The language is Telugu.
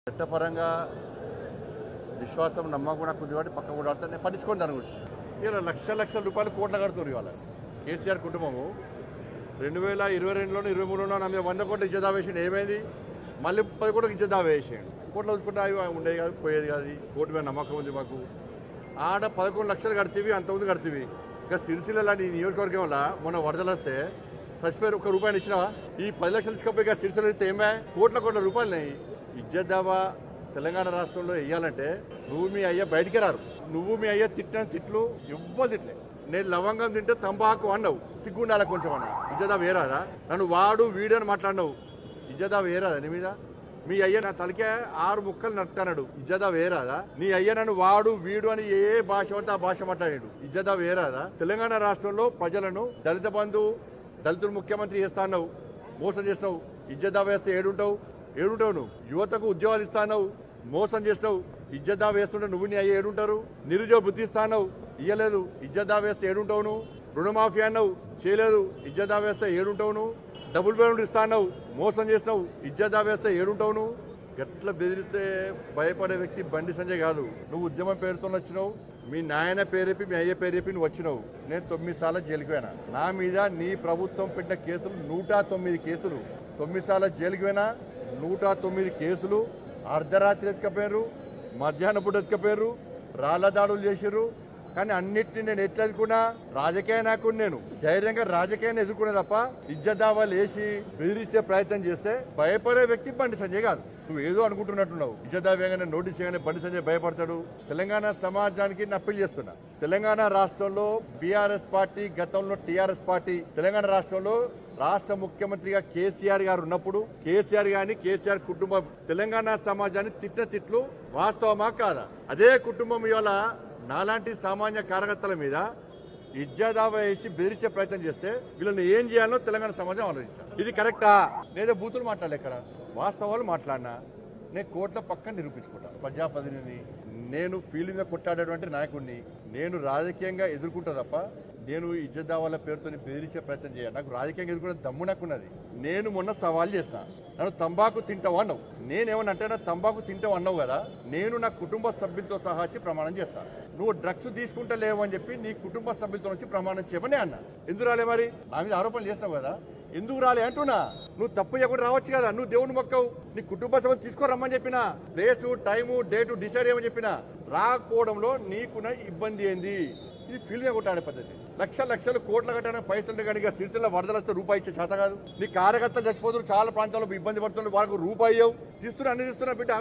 చట్టపరంగా విశ్వాసం నమ్మకం నాకు ఉంది కాబట్టి పక్క కూడా ఆడుతా నేను పట్టించుకోండి దాని గురించి ఇలా లక్షల రూపాయలు కోట్ల కడుతున్నారు ఇవాళ కేసీఆర్ కుటుంబము 2022లోనూ 23లోనూ నా మీద 100 కోట్ల ఇజ్జత్ వేసిండు. ఏమైంది? మళ్ళీ 10 కోట్లకు ఇజ్జత్ వేసేయండి. కోట్లు చూసుకుంటే అవి ఉండేది కాదు, పోయేది కాదు. కోర్టు మీద నమ్మకం ఉంది మాకు. ఆడ 11 లక్షలు కడితేవి, అంతకుముందు కడితేవి. ఇక సిరిసిల్ల లాంటి నియోజకవర్గం వల్ల మొన్న వరదలు వస్తే చచ్చిపోయారు. ₹1 ఇచ్చినావా? ఈ 10 లక్షలు తీసుకపోయి ఇక సిరిసిల్ల ఇస్తే ఏమే కోట్ల రూపాయలు ఇజ్జత్ దావా తెలంగాణ రాష్ట్రంలో వేయాలంటే నువ్వు మీ అయ్య బయటికి రారు. నువ్వు మీ అయ్య తిట్టిన తిట్లు ఎవ్వరు తిట్లే. నేను లవంగం తింటే తంబాకు అన్నావు, సిగ్గుండాల కొంచెం అన్న. ఇజ్జదా వేరాదా? నన్ను వాడు వీడు అని మాట్లాడినావు, ఇజ్జదా వేరాదా నీ మీద? మీ అయ్య నా తలకే 6 ముక్కలు నట్టుకున్నాడు, ఇజ్జదా వేరాదా? నీ అయ్య నన్ను వాడు వీడు అని ఏ భాష పడితే ఆ భాష మాట్లాడాడు, ఇజ్జదా వేరాదా? తెలంగాణ రాష్ట్రంలో ప్రజలను దళిత బంధు దళితులు ముఖ్యమంత్రి చేస్తాన్నావు, మోసం చేస్తావు. ఇజ్జదా వేస్తే ఏడుంటావు నువ్వు? యువతకు ఉద్యోగాలు ఇస్తావు, మోసం చేస్తావు. ఇజ్జదా వేస్తుంటే నువ్వు నీ అయ్యి ఏడుంటారు? నిరుద్యోగ బుద్ధి ఇస్తావు, ఇయ్యలేదు. ఇజ్జదా వేస్తే ఏడుంటావు నువ్వు? రుణమాఫీ అన్నావు, చేయలేదు. ఇజ్జదా వేస్తే ఏడుంటావు నువ్వు? డబుల్ బెడ్రూమ్ ఇస్తావు, మోసం చేస్తావు. ఇజ్జదా వేస్తే ఏడుంటావు నువ్వు? గట్ల బెదిరిస్తే భయపడే వ్యక్తి బండి సంజయ్ కాదు. నువ్వు ఉద్యమం పేరుతో వచ్చినావు, మీ నాయన పేరేపి మీ అయ్య పేరేపి నువ్వు వచ్చినావు. నేను 9 సార్లు జైలుకి పోయినా. నా మీద నీ ప్రభుత్వం పెట్టిన కేసులు 109 కేసులు. 9 సార్లు జైలుకి పోయినా. 109 కేసులు. అర్ధరాత్రి ఎత్తుకపోయారు, మధ్యాహ్నం పూట ఎత్తుకపోయారు, రాళ్ల దాడులు చేశారు. కానీ అన్నిటిని నేను ఎట్లా ఎదుర్కొన్నా? రాజకీయ నాయకుడు నేను. ధైర్యంగా రాజకీయాన్ని ఎదుర్కొనే తప్ప ఇజ్జదావాలు వేసి బెదిరించే ప్రయత్నం చేస్తే భయపడే వ్యక్తి బండి సంజయ్ కాదు. నువ్వు ఏదో అనుకుంటున్నట్టున్నావు. ఇజ్జదావేగానే నోటీస్ చేయగానే బండి సంజయ్ భయపడతాడు. తెలంగాణ సమాజానికి అప్పీల్ చేస్తున్నా. తెలంగాణ రాష్ట్రంలో బీఆర్ఎస్ పార్టీ, గతంలో టీఆర్ఎస్ పార్టీ తెలంగాణ రాష్ట్రంలో రాష్ట్ర ముఖ్యమంత్రిగా కేసీఆర్ గారు ఉన్నప్పుడు కేసీఆర్ గాని కేసీఆర్ కుటుంబం తెలంగాణ సమాజాన్ని తిట్టిన తిట్లు వాస్తవమా కాదా? అదే కుటుంబం ఇవాళ నాలాంటి సామాన్య కార్యకర్తల మీద ఇజ్జదావా వేసి బెదిరించే ప్రయత్నం చేస్తే వీళ్ళని ఏం చేయాలో తెలంగాణ సమాజం ఆలోచించాలి. ఇది కరెక్టా? నేనే బూతులు మాట్లాడలే, ఇక్కడ వాస్తవాలు మాట్లాడినా. నేను కోట్ల పక్కన నిరూపించుకుంటా. ప్రజాప్రతినిధిని నేను ఫీల్డ్ మీద కొట్టాడేటువంటి నాయకుడిని. నేను రాజకీయంగా ఎదుర్కొంటా తప్ప నేను ఇజ్జదావాల పేరుతో బెదిరించే ప్రయత్నం చేయాలి. నాకు రాజకీయంగా ఎదుర్కొనే దమ్ము నాకున్నది. నేను మొన్న సవాల్ చేసిన, నన్ను తంబాకు తింటావు అన్నావు. నేనేమన్నా అంటే తంబాకు తింటావు అన్నావు కదా, నేను నా కుటుంబ సభ్యులతో సహా వచ్చి ప్రమాణం చేస్తాను. నువ్వు డ్రగ్స్ తీసుకుంటా లేవు అని చెప్పి నీ కుటుంబ సభ్యులతో వచ్చి ప్రమాణం చేయమని అన్నా. ఎందుకు రాలే? మరి నా మీద ఆరోపణలు చేస్తావు కదా, ఎందుకు రాలే అంటున్నా. నువ్వు తప్పు చేయకుండా రావచ్చు కదా. నువ్వు దేవుని మొక్కవు, నీ కుటుంబ సభ్యులు తీసుకోరమ్మని చెప్పినా, ప్లేసు టైము డేటు డిసైడ్ చేయమని చెప్పినా. రాకపోవడంలో నీకున్న ఇబ్బంది ఏంది? ఇది ఫీల్డ్ గా కొట్టాడే పద్ధతి. లక్షలు కోట్ల కట్టడానికి పైసలు కనుక సిరిసిల్ల వరదలు వస్తే రూపాయి ఇచ్చే చేత కాదు. నీ కార్యకర్తలు చచ్చిపోతున్నారు, చాలా ప్రాంతాల్లో ఇబ్బంది పడుతున్నారు, వాళ్ళకు రూపాయి తీస్తున్నా, అన్ని తీస్తున్నా బిడ్డ.